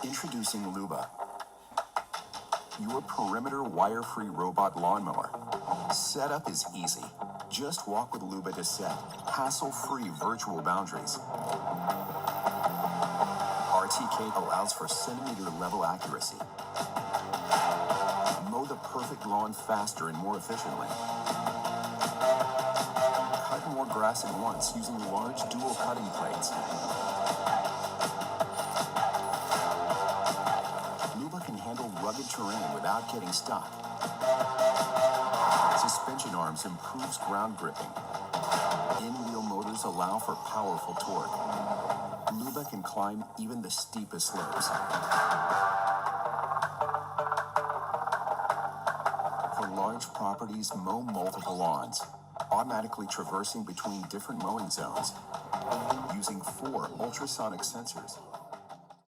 Introducing Luba, your perimeter wire-free robot lawnmower. Setup is easy. Just walk with Luba to set hassle-free virtual boundaries. RTK allows for centimeter-level accuracy. Mow the perfect lawn faster and more efficiently. Cut more grass at once using large dual cutting plates. Luba can handle rugged terrain without getting stuck. Suspension arms improves ground gripping. In-wheel motors allow for powerful torque. Luba can climb even the steepest slopes. For large properties, mow multiple lawns, automatically traversing between different mowing zones, using 4 ultrasonic sensors.